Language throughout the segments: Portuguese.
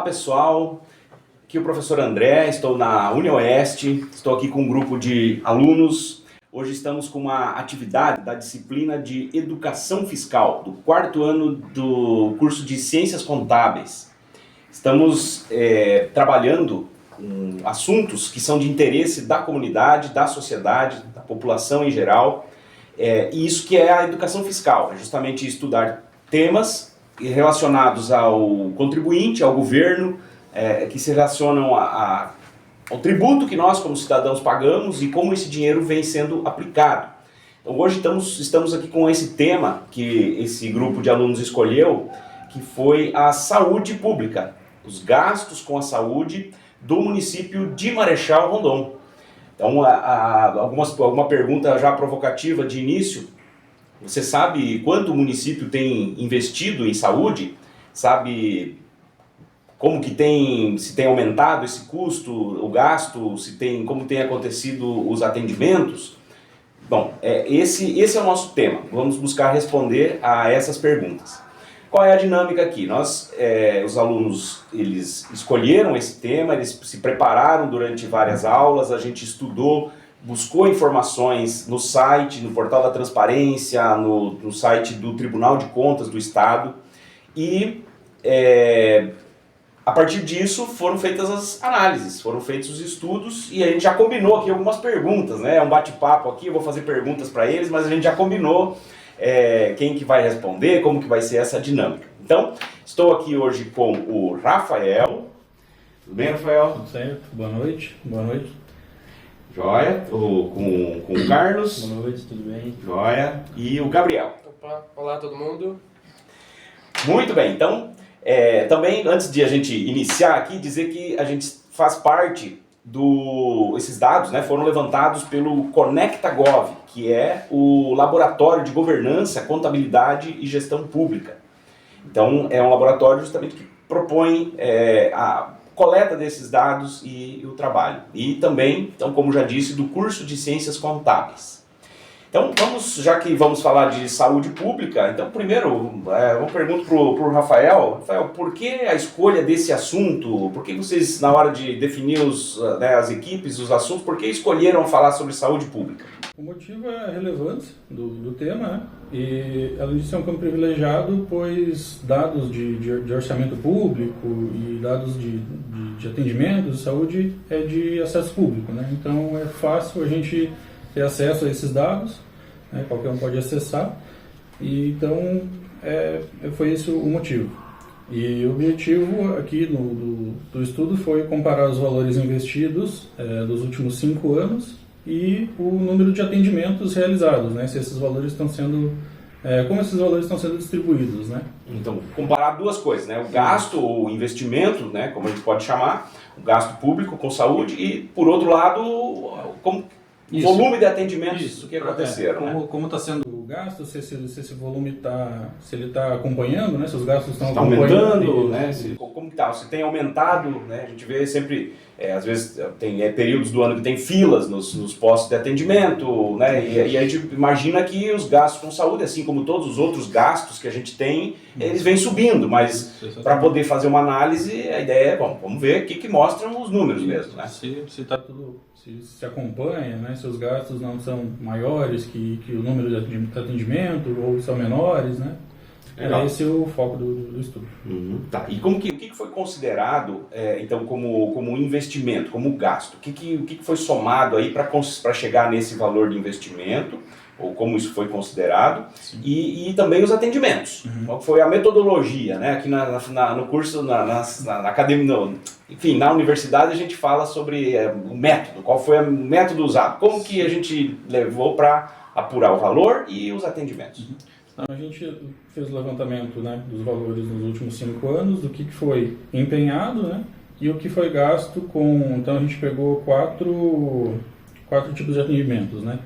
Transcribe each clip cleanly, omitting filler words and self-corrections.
pessoal, aqui é o professor André, estou na UniOeste, estou aqui com um grupo de alunos. Hoje estamos com uma atividade da disciplina de Educação Fiscal, do quarto ano do curso de Ciências Contábeis. Estamos trabalhando com assuntos que são de interesse da comunidade, da sociedade, da população em geral, e isso que é a educação fiscal, é justamente estudar temas relacionados ao contribuinte, ao governo, que se relacionam ao tributo que nós como cidadãos pagamos e como esse dinheiro vem sendo aplicado. Então hoje estamos aqui com esse tema que esse grupo de alunos escolheu, que foi a saúde pública, os gastos com a saúde do município de Marechal Rondon. Então alguma pergunta já provocativa de início. Você sabe quanto o município tem investido em saúde? Sabe como que se tem aumentado esse custo, o gasto, como tem acontecido os atendimentos? Bom, esse é o nosso tema. Vamos buscar responder a essas perguntas. Qual é a dinâmica aqui? Os alunos, eles escolheram esse tema, eles se prepararam durante várias aulas, a gente estudou, buscou informações no site, no portal da transparência, no site do Tribunal de Contas do Estado e a partir disso foram feitas as análises, foram feitos os estudos e a gente já combinou aqui algumas perguntas, né? É um bate-papo aqui, eu vou fazer perguntas para eles, mas a gente já combinou quem que vai responder, como que vai ser essa dinâmica. Então, estou aqui hoje com o Rafael. Tudo bem, Rafael? Tudo certo, boa noite. Boa noite. Joia, com o Carlos. Boa noite, tudo bem? Joia. E o Gabriel. Opa, olá todo mundo. Muito bem, então, também antes de a gente iniciar aqui, dizer que a gente faz parte esses dados, né, foram levantados pelo ConectaGov, que é o Laboratório de Governança, Contabilidade e Gestão Pública. Então, é um laboratório justamente que propõe a coleta desses dados e o trabalho. E também, então, como já disse, do curso de Ciências Contábeis. Então, já que vamos falar de saúde pública, então, primeiro, uma pergunta para o Rafael. Rafael, por que a escolha desse assunto? Por que vocês, na hora de definir as equipes, os assuntos, por que escolheram falar sobre saúde pública? O motivo é a relevância do tema, né? E além disso é um campo privilegiado, pois dados de orçamento público e dados de atendimento de saúde é de acesso público, né? Então é fácil a gente ter acesso a esses dados, né? Qualquer um pode acessar, e então foi esse o motivo. E o objetivo aqui do estudo foi comparar os valores investidos dos últimos 5 anos e o número de atendimentos realizados, né? Se esses valores estão sendo, como esses valores estão sendo distribuídos, né? Então, comparar duas coisas, né? O gasto, o investimento, né? Como a gente pode chamar, o gasto público com saúde e, por outro lado, o volume de atendimentos que aconteceram. Como está sendo o gasto, se esse volume se ele está acompanhando, né? Se os gastos estão aumentando, né? Como que está? Se tem aumentado, né? A gente vê sempre, às vezes tem períodos do ano que tem filas nos postos de atendimento, né? E a gente imagina que os gastos com saúde, assim como todos os outros gastos que a gente tem, eles vêm subindo, mas para poder fazer uma análise, a ideia é, bom, vamos ver o que mostram os números mesmo, né? Se tá tudo, se acompanha, né? Se os gastos não são maiores que o número de atendimento ou são menores, né? Esse é o foco do estudo. Tá. E o que foi considerado, então, como um investimento, como gasto? O que foi somado aí para chegar nesse valor de investimento, ou como isso foi considerado, e também os atendimentos? Qual foi a metodologia, né? Aqui no curso, na academia, enfim, na universidade a gente fala sobre o método, qual foi o método usado, como que a gente levou para apurar o valor e os atendimentos. A gente fez o levantamento, né, dos valores nos últimos 5 anos, do que foi empenhado, né, e o que foi gasto com... Então a gente pegou quatro tipos de atendimentos, né?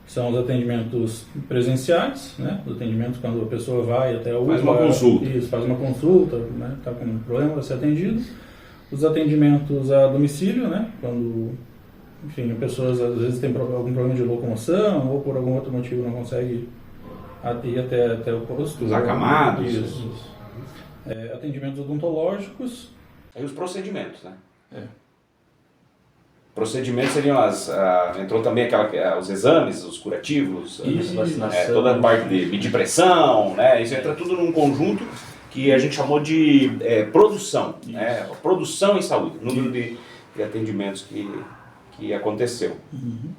São os atendimentos presenciais, né, os atendimentos quando a pessoa vai até o... Faz uma consulta. Isso, faz uma consulta, né, está com um problema, vai ser atendido. Os atendimentos a domicílio, né, quando, enfim, a pessoa às vezes tem algum problema de locomoção ou por algum outro motivo não consegue ir até o posto. Os acamados. Isso. Atendimentos odontológicos Aí os procedimentos, né? É. Procedimentos seriam entrou também os exames, os curativos, Vacinação. toda a parte de medir pressão, né? Isso entra tudo num conjunto que a gente chamou de produção, né? Produção em saúde, número de atendimentos que aconteceu.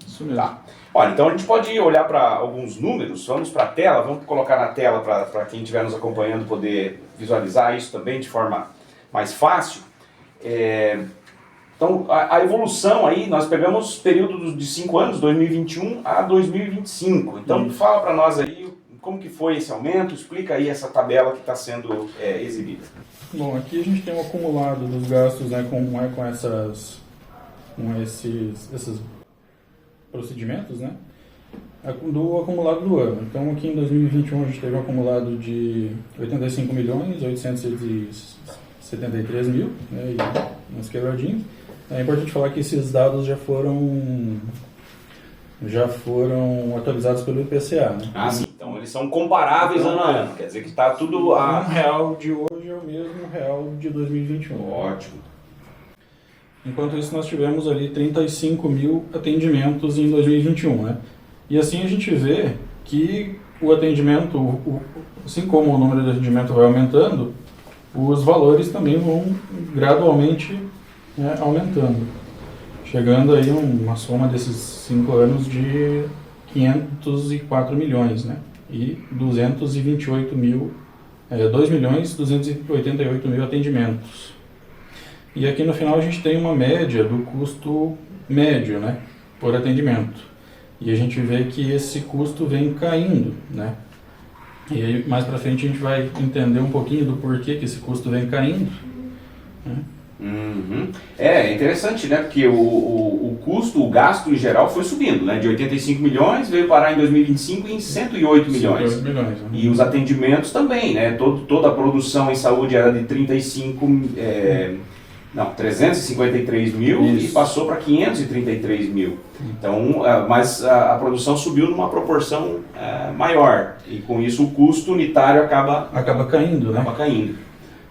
Isso mesmo. Tá. Olha, então a gente pode olhar para alguns números, vamos para a tela, vamos colocar na tela para quem estiver nos acompanhando poder visualizar isso também de forma mais fácil. Então, a evolução aí, nós pegamos período de 5 anos, 2021 a 2025. Então, fala para nós aí como que foi esse aumento, explica aí essa tabela que está sendo exibida. Bom, aqui a gente tem um acumulado dos gastos, né, com esses procedimentos, né, do acumulado do ano. Então, aqui em 2021 a gente teve um acumulado de 85.873 mil, né, e uns quebradinhos. É importante falar que esses dados já foram atualizados pelo IPCA, né? Ah, sim. Então eles são comparáveis ano a ano. Quer dizer que está tudo O real de hoje é o mesmo real de 2021. Ótimo. Enquanto isso, nós tivemos ali 35 mil atendimentos em 2021, né? E assim a gente vê que o atendimento, assim como o número de atendimento vai aumentando, os valores também vão gradualmente, né, aumentando, chegando aí uma soma desses 5 anos de 504 milhões, né, e 288 mil, 2 milhões 288 mil atendimentos. E aqui no final a gente tem uma média do custo médio, né, por atendimento, e a gente vê que esse custo vem caindo, né. E aí, mais para frente a gente vai entender um pouquinho do porquê que esse custo vem caindo, né? Uhum. É interessante, né? Porque o custo, o gasto em geral foi subindo, né? De 85 milhões veio parar em 2025 em 108 milhões. 108 milhões, né? E os atendimentos também, né? Toda a produção em saúde era de 353 mil. Isso. E passou para 533 mil. Então, mas a produção subiu numa proporção maior. E com isso o custo unitário acaba caindo, né? Acaba caindo.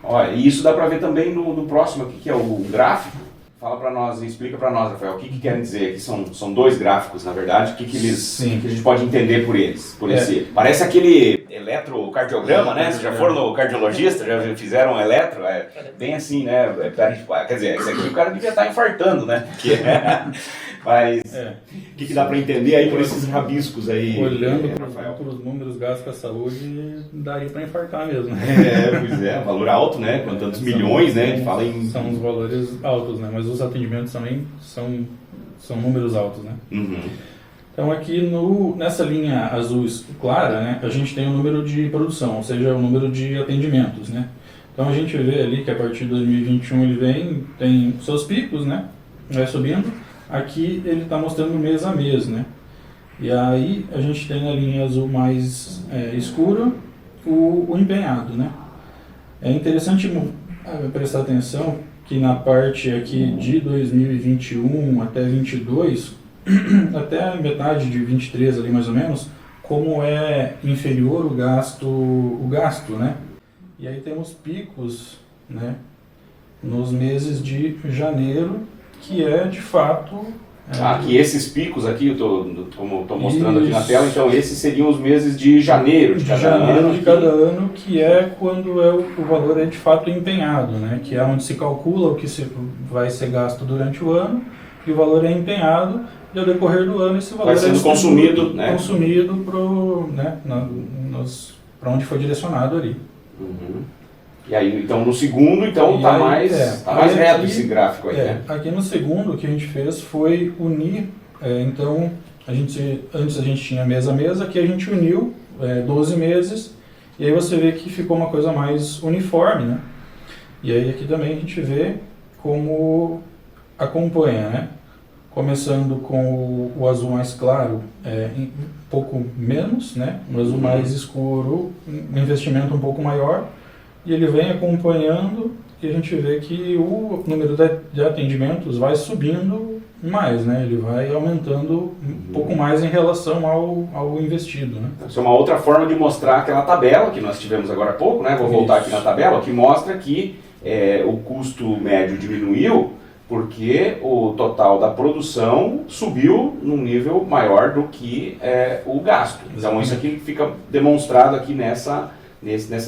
Olha, e isso dá para ver também no próximo aqui, que é o gráfico. Fala para nós, explica para nós, Rafael, o que querem dizer aqui. São dois gráficos, na verdade, o que a gente pode entender por eles. Parece aquele eletrocardiograma, né? Vocês já foram no cardiologista, já fizeram um eletro? Bem assim, né? Quer dizer, esse aqui o cara devia estar infartando, né? Mas o que dá para entender aí por esses rabiscos aí? Olhando para os números gastos com a saúde, daria para infartar mesmo. Pois é, valor alto, né? Com tantos milhões, né? A gente fala em... São os valores altos, né? Mas os atendimentos também são números altos, né? Uhum. Então aqui nessa linha azul clara, né, a gente tem o número de produção, ou seja, o número de atendimentos, né? Então a gente vê ali que a partir de 2021 ele tem seus picos, né? Vai subindo. Aqui ele está mostrando mês a mês, né? E aí a gente tem na linha azul mais escura o empenhado, né? É interessante prestar atenção que na parte aqui de 2021 até 2022, até a metade de 23 ali mais ou menos, como é inferior o gasto, né? E aí temos picos, né, nos meses de janeiro, que é de fato... que esses picos aqui, como estou mostrando aqui na tela, então esses seriam os meses de janeiro de cada ano, que é quando o valor é de fato empenhado, né? Que é onde se calcula o que vai ser gasto durante o ano, e o valor é empenhado, e ao decorrer do ano esse valor vai sendo consumido, né? Consumido para onde foi direcionado ali. Uhum. E aí, então, no segundo, está mais reto aqui, esse gráfico aí, né? Aqui no segundo, o que a gente fez foi unir, então, antes a gente tinha mês a mês, aqui a gente uniu 12 meses, e aí você vê que ficou uma coisa mais uniforme, né? E aí aqui também a gente vê como acompanha, né? Começando com o azul mais claro, um pouco menos, né? O azul mais escuro, um investimento um pouco maior, e ele vem acompanhando e a gente vê que o número de atendimentos vai subindo mais, né? Ele vai aumentando um pouco mais em relação ao investido, né? Isso é uma outra forma de mostrar aquela tabela que nós tivemos agora há pouco, né? Vou voltar aqui na tabela, que mostra que o custo médio diminuiu porque o total da produção subiu num nível maior do que o gasto. Então isso aqui fica demonstrado aqui nessa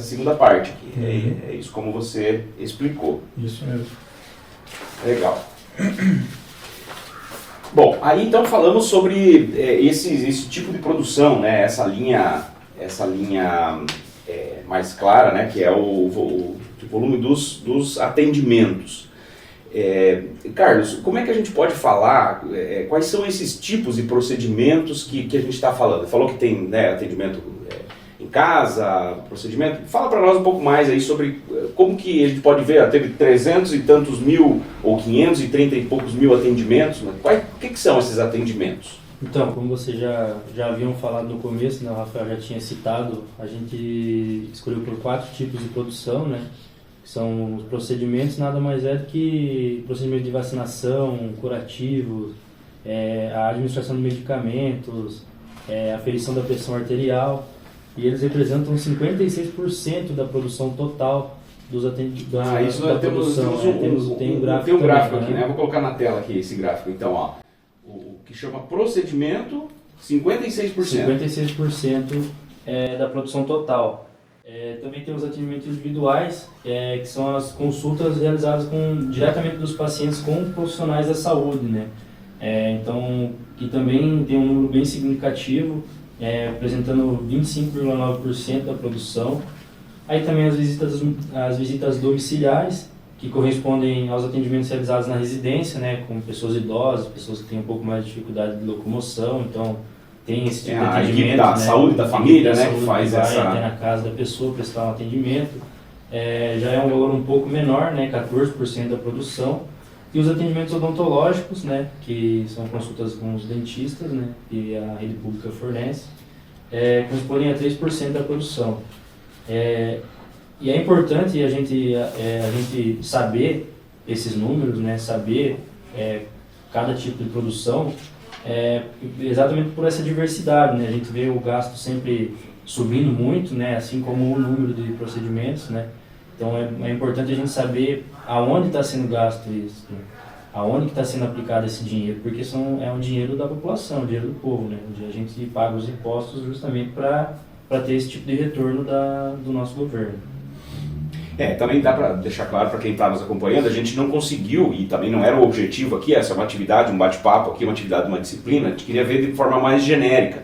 segunda parte aqui. É isso como você explicou. Isso mesmo. Legal. Bom, aí então falamos sobre esse tipo de produção, né? Essa linha mais clara, né? Que é o volume dos atendimentos. Carlos, como é que a gente pode falar, quais são esses tipos de procedimentos que a gente está falando? Falou que tem, né, atendimento em casa, procedimento. Fala para nós um pouco mais aí sobre como que a gente pode ver, teve 300 e tantos mil ou 530 e poucos mil atendimentos, mas o que são esses atendimentos? Então, como vocês já haviam falado no começo, né, o Rafael já tinha citado, a gente escolheu por 4 tipos de produção, né? Que são os procedimentos, nada mais é do que procedimento de vacinação, curativo, a administração de medicamentos, a aferição da pressão arterial, e eles representam 56% da produção total dos atendimentos da produção. Tem um gráfico aqui, né? Vou colocar na tela aqui esse gráfico. Então, ó, o que chama procedimento, 56%. 56% da produção total. Também tem os atendimentos individuais, que são as consultas realizadas diretamente dos pacientes com profissionais da saúde, né? Então, que também tem um número bem significativo, apresentando 25,9% da produção. Aí também as visitas domiciliares, que correspondem aos atendimentos realizados na residência, né? Com pessoas idosas, pessoas que têm um pouco mais de dificuldade de locomoção, então tem esse tipo de atendimento. A equipe da saúde da família, né, que faz vai até na casa da pessoa prestar um atendimento. Já é um valor um pouco menor, né, 14% da produção. E os atendimentos odontológicos, né, que são consultas com os dentistas, né, que a rede pública fornece, correspondem a 3% da produção. E é importante a gente saber esses números, né, saber cada tipo de produção, exatamente por essa diversidade, né? A gente vê o gasto sempre subindo muito, né? Assim como o número de procedimentos, né? Então é importante a gente saber aonde está sendo gasto isso, né? Aonde está sendo aplicado esse dinheiro, porque é um dinheiro da população, um dinheiro do povo, né? Onde a gente paga os impostos justamente para ter esse tipo de retorno do nosso governo. Também dá para deixar claro para quem está nos acompanhando, a gente não conseguiu, e também não era o objetivo aqui, essa é uma atividade, um bate-papo aqui, uma atividade, uma disciplina, a gente queria ver de forma mais genérica,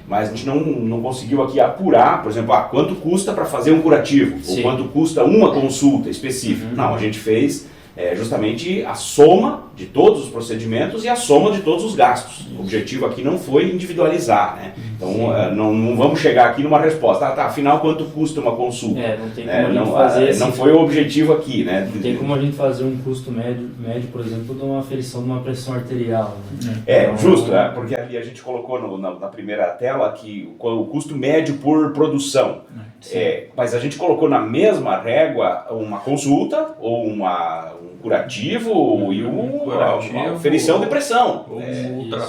mas a gente não conseguiu aqui apurar, por exemplo, quanto custa para fazer um curativo, Sim. ou quanto custa uma consulta específica. Não, a gente fez justamente a soma de todos os procedimentos e a soma de todos os gastos. O objetivo aqui não foi individualizar, né? Então não vamos chegar aqui numa resposta, afinal quanto custa uma consulta? Não tem como a gente fazer não foi o objetivo aqui, né? Não tem como a gente fazer um custo médio, por exemplo, de uma aferição de uma pressão arterial, né? Justo, porque ali a gente colocou na primeira tela que o custo médio por produção. Mas a gente colocou na mesma régua uma consulta ou um curativo e uma aferição de pressão,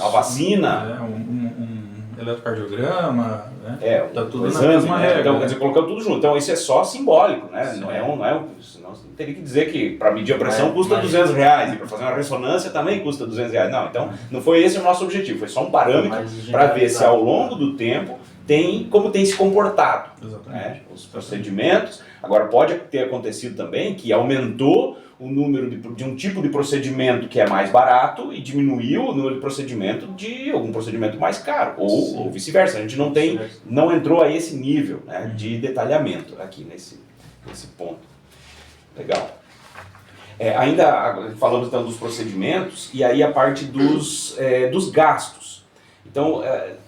a vacina, um eletrocardiograma, né? Tá tudo na mesma régua. Então, quer dizer, colocando tudo junto. Então isso é só simbólico, né? Senão você teria que dizer que para medir a pressão custa R$200 e para fazer uma ressonância também custa R$200. Não, então não foi esse o nosso objetivo, foi só um parâmetro para ver se ao longo do tempo como tem se comportado, né? Os procedimentos. Agora pode ter acontecido também que aumentou o número de um tipo de procedimento que é mais barato e diminuiu o número de procedimento de algum procedimento mais caro, ou vice-versa. A gente não entrou a esse nível, né, de detalhamento aqui nesse ponto. Legal. Ainda falamos então dos procedimentos e aí a parte dos gastos. Então,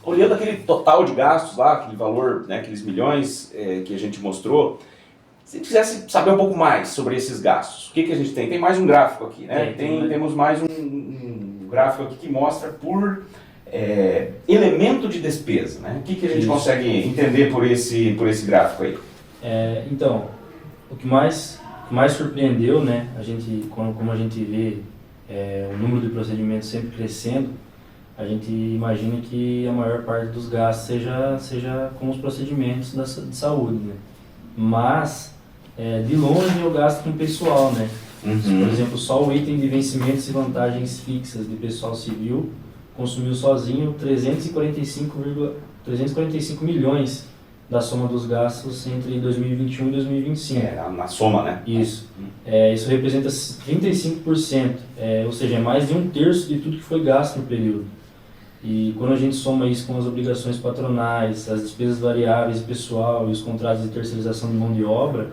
olhando aquele total de gastos lá, aquele valor, né, aqueles milhões que a gente mostrou, se quisesse saber um pouco mais sobre esses gastos, o que a gente tem? Tem mais um gráfico aqui, né? Temos mais um gráfico aqui que mostra por elemento de despesa, né? O que a gente consegue entender por esse gráfico aí? Então, o que mais surpreendeu, né? Como a gente vê o número de procedimentos sempre crescendo, a gente imagina que a maior parte dos gastos seja com os procedimentos de saúde, né? Mas de longe é o gasto com pessoal, né? Por Uhum. exemplo, só o item de vencimentos e vantagens fixas de pessoal civil consumiu sozinho 345 milhões da soma dos gastos entre 2021 e 2025. Na soma, né? Isso. Isso representa 35%, ou seja, é mais de um terço de tudo que foi gasto no período. E quando a gente soma isso com as obrigações patronais, as despesas variáveis de pessoal e os contratos de terceirização de mão de obra,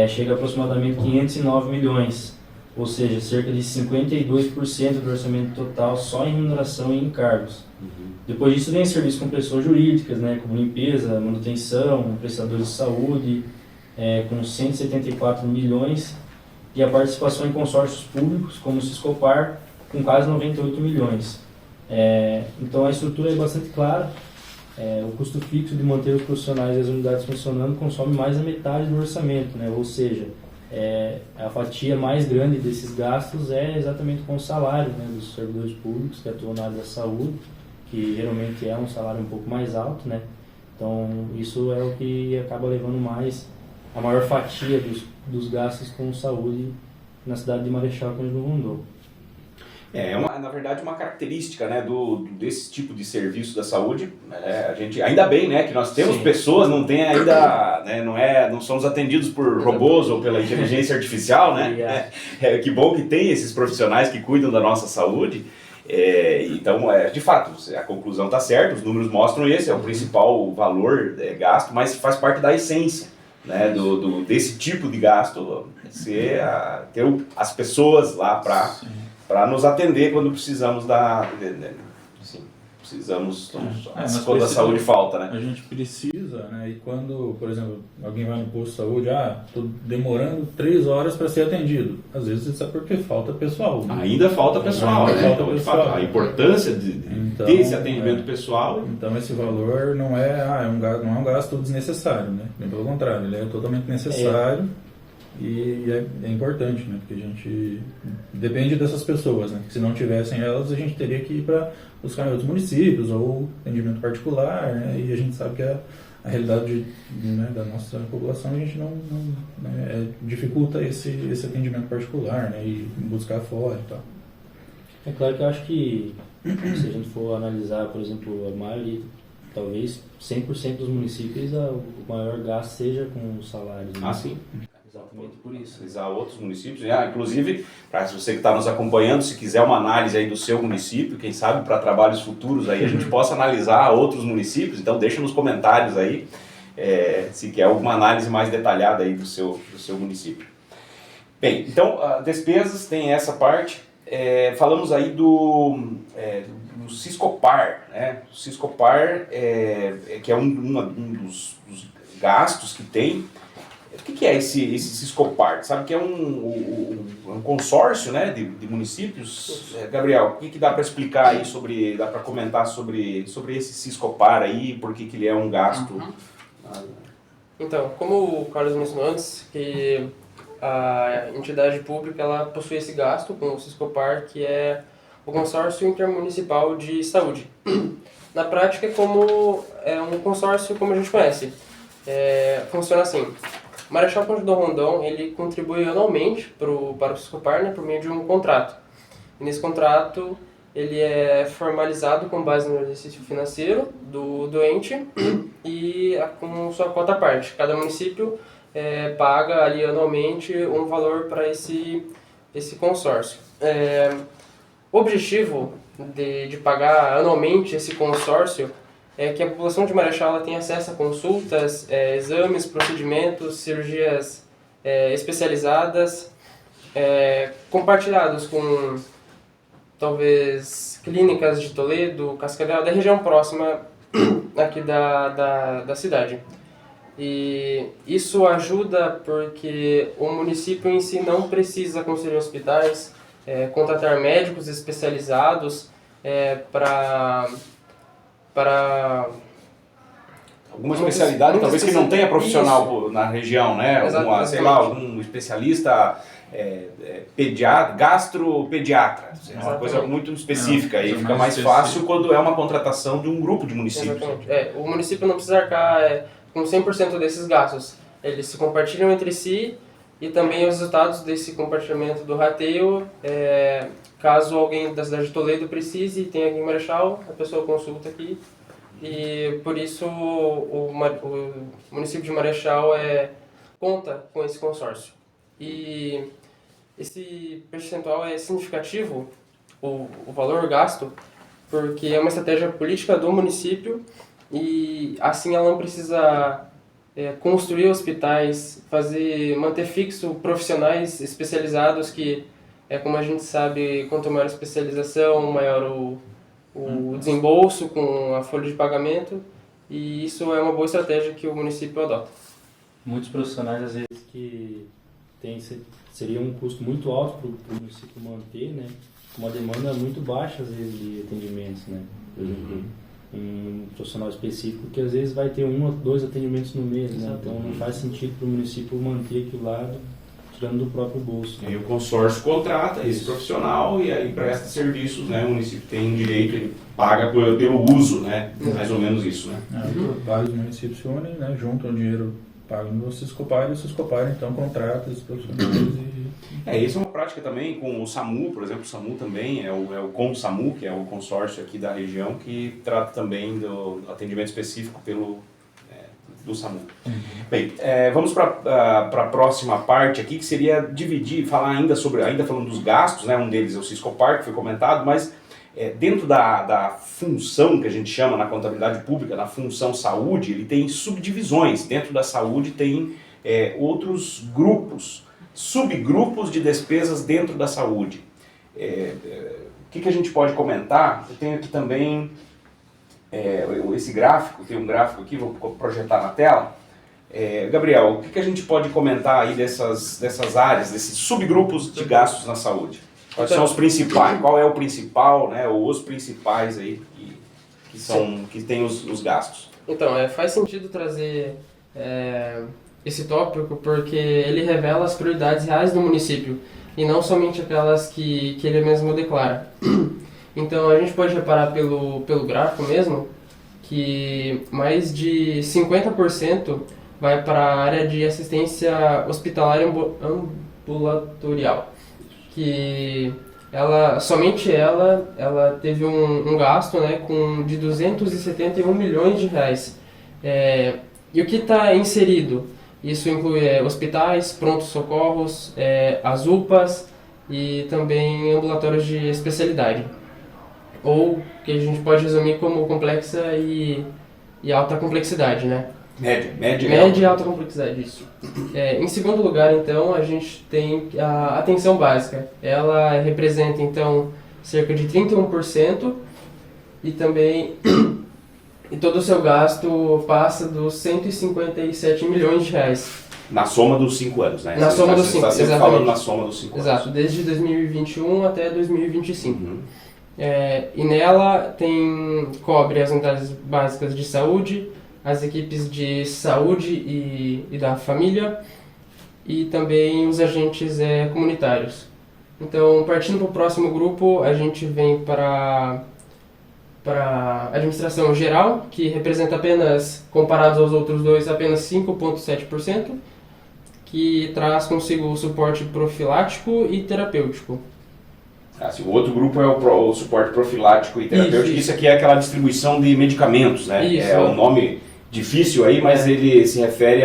chega a aproximadamente 509 milhões, ou seja, cerca de 52% do orçamento total só em remuneração e encargos. Depois disso vem serviços com pessoas jurídicas, né, como limpeza, manutenção, prestadores de saúde, com 174 milhões, e a participação em consórcios públicos, como o Siscopar, com quase 98 milhões. Então a estrutura é bastante clara. O custo fixo de manter os profissionais e as unidades funcionando consome mais da metade do orçamento, né? Ou seja, a fatia mais grande desses gastos é exatamente com o salário, né, dos servidores públicos que atuam na área da saúde, que geralmente é um salário um pouco mais alto, né? Então isso é o que acaba levando a maior fatia dos gastos com saúde na cidade de Marechal Cândido Rondon. Na verdade, uma característica, né, desse tipo de serviço da saúde. A gente, ainda bem, né, que nós temos pessoas, não tem ainda, né, não somos atendidos por robôs ou pela inteligência artificial, né? Que bom que tem esses profissionais que cuidam da nossa saúde. Então, de fato, a conclusão está certa, os números mostram esse, é o principal valor gasto, mas faz parte da essência, né, desse tipo de gasto, ter as pessoas lá para nos atender quando precisamos quando a saúde falta, né? A gente precisa, né? E quando, por exemplo, alguém vai no posto de saúde, estou demorando 3 horas para ser atendido. Às vezes isso é porque falta pessoal. Né? Ainda falta pessoal, né? Falta Então, pessoal. de fato, a importância de ter esse atendimento pessoal. Então esse valor não é um gasto desnecessário, né? Bem pelo contrário, ele é totalmente necessário. E é importante, né? Porque a gente depende dessas pessoas, né? Se não tivessem elas, a gente teria que ir para buscar em outros municípios ou atendimento particular, né? E a gente sabe que a realidade, né, da nossa população, a gente não dificulta esse atendimento particular, né? E buscar fora e tal. É claro que eu acho que, se a gente for analisar, por exemplo, a maioria, talvez 100% dos municípios, o maior gasto seja com os salários. Né? Sim. Exatamente por isso. Analisar outros municípios, inclusive, para você que está nos acompanhando, se quiser uma análise aí do seu município, quem sabe para trabalhos futuros aí a gente possa analisar outros municípios, então deixa nos comentários aí se quer alguma análise mais detalhada aí do seu município. Bem, então, despesas tem essa parte. Falamos aí do Siscopar, né? O Siscopar que é um dos gastos que tem. O que é esse Siscopar? Sabe que é um consórcio, né, de municípios? Gabriel, o que dá para explicar aí dá para comentar sobre esse Siscopar aí, por que ele é um gasto? Então, como o Carlos mencionou antes, que a entidade pública ela possui esse gasto com o Siscopar, que é o Consórcio Intermunicipal de Saúde. Na prática, é um consórcio como a gente conhece. Funciona assim. Marechal Cândido Rondon, ele contribui anualmente para o Siscopar, né, por meio de um contrato. E nesse contrato, ele é formalizado com base no exercício financeiro do doente e com sua cota à parte. Cada município paga ali anualmente um valor para esse consórcio. O objetivo de pagar anualmente esse consórcio é que a população de Marechal ela tenha acesso a consultas, exames, procedimentos, cirurgias especializadas, compartilhados com, talvez, clínicas de Toledo, Cascavel, da região próxima aqui da cidade. E isso ajuda porque o município em si não precisa construir hospitais, contratar médicos especializados para alguma especialidade, talvez que não tenha profissional na região, né? Algum especialista gastropediatra, uma coisa muito específica, aí fica mais fácil quando é uma contratação de um grupo de municípios. Exatamente. O município não precisa arcar com 100% desses gastos, eles se compartilham entre si e também os resultados desse compartilhamento do rateio, caso alguém da cidade de Toledo precise e tenha aqui em Marechal, a pessoa consulta aqui. E por isso o município de Marechal conta com esse consórcio. E esse percentual é significativo, o valor gasto, porque é uma estratégia política do município e assim ela não precisa construir hospitais, manter fixo profissionais especializados que, como a gente sabe, quanto maior a especialização, maior o desembolso com a folha de pagamento, e isso é uma boa estratégia que o município adota. Muitos profissionais, às vezes, que seria um custo muito alto para o município manter, né? Uma demanda muito baixa, às vezes, de atendimentos, né? Por exemplo, um profissional específico que, às vezes, vai ter 1 ou 2 atendimentos no mês, né? Então, não faz sentido para o município manter aquilo lá, tirando do próprio bolso. E aí o consórcio contrata esse profissional e aí presta serviços, né? O município tem direito, ele paga pelo uso, né? Mais ou menos isso, né? Vários municípios se unem, né? Juntam dinheiro pago no Siscopar e o Siscopar então contrata esses profissionais Isso é uma prática também com o SAMU, por exemplo. O SAMU também é o CONSAMU, que é o consórcio aqui da região, que trata também do atendimento específico do SAMU. Bem, vamos para a próxima parte aqui, que seria dividir, falar ainda falando dos gastos, né? Um deles é o Siscopar, que foi comentado, mas dentro da função que a gente chama na contabilidade pública, na função saúde, ele tem subdivisões. Dentro da saúde tem outros grupos, subgrupos de despesas dentro da saúde. O que a gente pode comentar? Eu tenho aqui também esse gráfico, tem um gráfico aqui, vou projetar na tela. Gabriel, o que a gente pode comentar aí dessas áreas, desses subgrupos de gastos na saúde? Quais são os principais? Qual é o principal, né, ou os principais aí que tem os gastos? Então, faz sentido trazer esse tópico porque ele revela as prioridades reais do município e não somente aquelas que ele mesmo declara. Então, a gente pode reparar pelo gráfico mesmo que mais de 50% vai para a área de assistência hospitalar ambulatorial, que somente ela teve um gasto, né, de 271 milhões de reais. E o que está inserido? Isso inclui hospitais, prontos-socorros, as UPAs e também ambulatórios de especialidade, ou que a gente pode resumir como complexa e alta complexidade, né? Média e alta complexidade, isso. Em segundo lugar, então, a gente tem a atenção básica. Ela representa, então, cerca de 31% e também e todo o seu gasto passa dos 157 milhões de reais. Na soma dos 5 anos, né? Na soma dos 5 anos, exatamente. Falando na soma dos 5 anos. Exato, desde 2021 até 2025. E nela cobre as unidades básicas de saúde, as equipes de saúde e da família e também os agentes comunitários. Então, partindo para o próximo grupo, a gente vem para a administração geral, que representa apenas, comparados aos outros dois, apenas 5,7%, que traz consigo o suporte profilático e terapêutico. O outro grupo é o suporte profilático e terapêutico. Isso aqui é aquela distribuição de medicamentos, né? É um nome difícil aí, mas ele se refere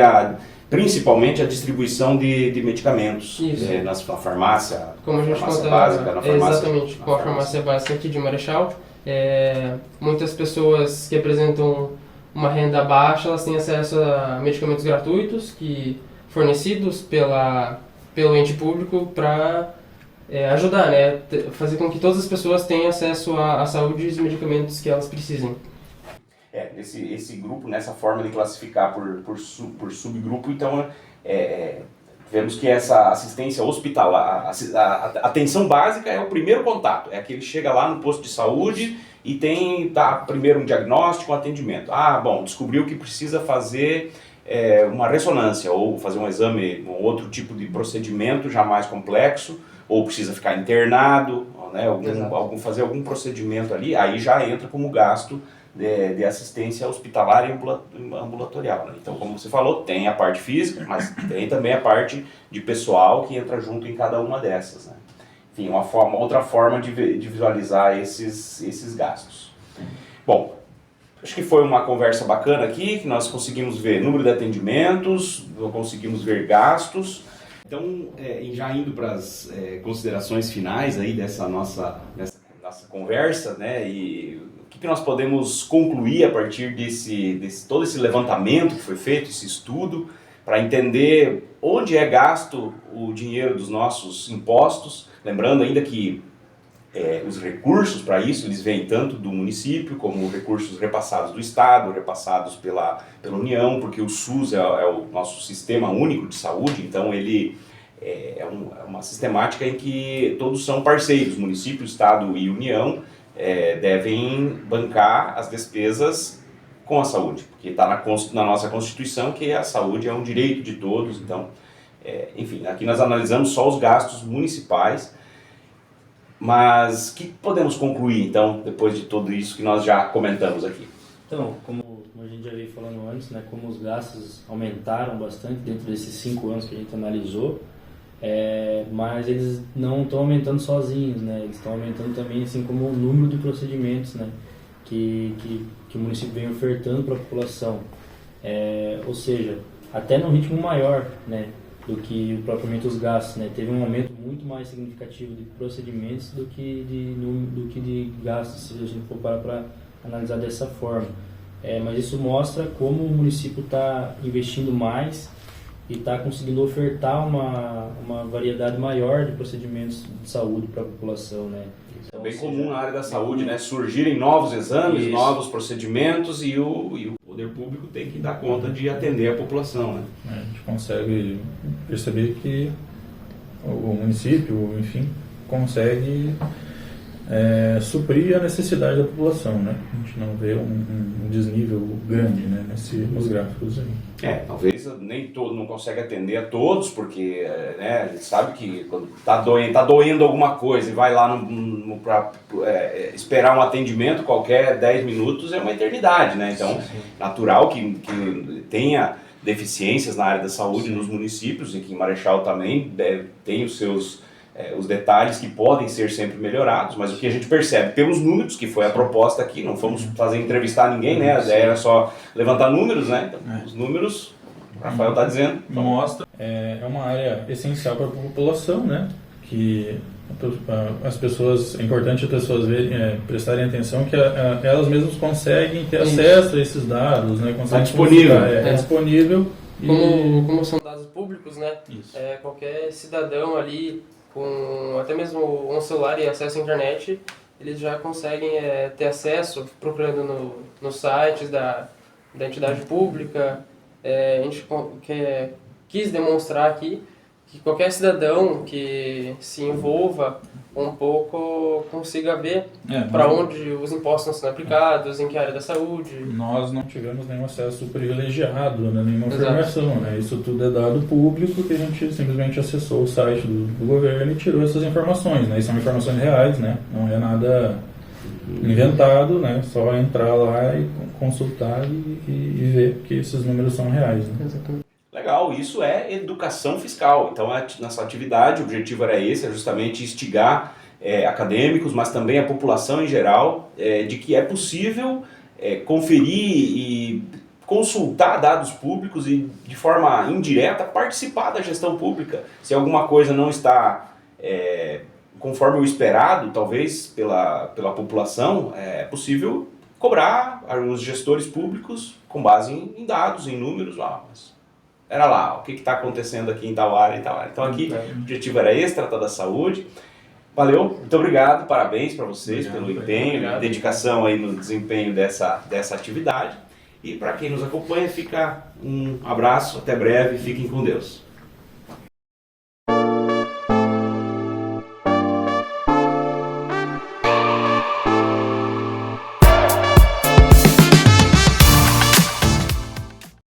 principalmente à distribuição de medicamentos na farmácia, como a gente farmácia básica, na farmácia. Exatamente, com a farmácia básica aqui de Marechal. Muitas pessoas que apresentam uma renda baixa, elas têm acesso a medicamentos gratuitos fornecidos pelo ente público para ajudar, né, fazer com que todas as pessoas tenham acesso à saúde e os medicamentos que elas precisem. Esse grupo, nessa forma de classificar por subgrupo, então, vemos que essa assistência hospitalar, a atenção básica é o primeiro contato, é aquele que chega lá no posto de saúde e tem primeiro um diagnóstico, um atendimento. Descobriu que precisa fazer uma ressonância ou fazer um exame, um outro tipo de procedimento já mais complexo, ou precisa ficar internado, né, fazer algum procedimento ali, aí já entra como gasto de assistência hospitalar e ambulatorial, né? Então, como você falou, tem a parte física, mas tem também a parte de pessoal que entra junto em cada uma dessas, né? Enfim, outra forma de visualizar esses gastos. Bom, acho que foi uma conversa bacana aqui, que nós conseguimos ver número de atendimentos, conseguimos ver gastos. Então, já indo para as considerações finais aí dessa nossa conversa, né, e o que nós podemos concluir a partir todo esse levantamento que foi feito, esse estudo, para entender onde é gasto o dinheiro dos nossos impostos, lembrando ainda que os recursos para isso, eles vêm tanto do município, como recursos repassados do Estado, repassados pela União, porque o SUS é o nosso sistema único de saúde, então ele é uma sistemática em que todos são parceiros, município, Estado e União devem bancar as despesas com a saúde, porque está na nossa Constituição que a saúde é um direito de todos, então, enfim, aqui nós analisamos só os gastos municipais. Mas o que podemos concluir, então, depois de tudo isso que nós já comentamos aqui? Então, como a gente já veio falando antes, né, como os gastos aumentaram bastante dentro desses 5 anos que a gente analisou, mas eles não estão aumentando sozinhos, né, eles estão aumentando também, assim como o número de procedimentos, né, que o município vem ofertando para a população. Ou seja, até num ritmo maior, né, do que propriamente os gastos, né? Teve um aumento muito mais significativo de procedimentos do que de gastos, se a gente for parar para analisar dessa forma. Mas isso mostra como o município está investindo mais e está conseguindo ofertar uma variedade maior de procedimentos de saúde para a população, né? Então, bem comum na área da saúde, né? Surgirem novos exames, isso, novos procedimentos e o poder público tem que dar conta de atender a população, né? A gente consegue perceber que o município, enfim, consegue suprir a necessidade da população, né? A gente não vê um desnível grande, né, nos gráficos aí. Talvez não consegue atender a todos, porque né, a gente sabe que quando tá doendo alguma coisa e vai lá para esperar um atendimento qualquer 10 minutos é uma eternidade, né? Então, natural que tenha deficiências na área da saúde nos municípios, e que em Marechal também tem os detalhes que podem ser sempre melhorados, mas o que a gente percebe pelos números, que foi a proposta aqui, não fomos entrevistar ninguém, né? A ideia era só levantar números, né? Então, os números, o Rafael está dizendo. Mostra. É uma área essencial para a população, né? Que as pessoas, é importante as pessoas prestarem atenção que elas mesmas conseguem ter acesso a esses dados, né? Está disponível. É disponível. Como são dados públicos, né? Isso. Qualquer cidadão ali com até mesmo um celular e acesso à internet, eles já conseguem ter acesso procurando nos sites da entidade pública. A gente quis demonstrar aqui que qualquer cidadão que se envolva um pouco consiga ver para onde os impostos estão sendo aplicados, em que área da saúde. Nós não tivemos nenhum acesso privilegiado, né, nenhuma Exato. Informação, né? Isso tudo é dado público que a gente simplesmente acessou o site do governo e tirou essas informações, né? E são informações reais, né? Não é nada inventado, né? Só entrar lá e consultar e ver que esses números são reais, né? Exatamente. Legal, isso é educação fiscal. Então, nossa atividade, o objetivo era esse, é justamente instigar acadêmicos, mas também a população em geral, de que é possível conferir e consultar dados públicos e, de forma indireta, participar da gestão pública. Se alguma coisa não está conforme o esperado, talvez, pela população, é possível cobrar os gestores públicos com base em dados, em números. Mas era lá, o que está acontecendo aqui em tal área e tal área. Então aqui o objetivo era esse, tratar da saúde. Valeu, muito obrigado, parabéns para vocês pelo empenho e dedicação aí no desempenho dessa atividade. E para quem nos acompanha, fica um abraço, até breve, fiquem com Deus.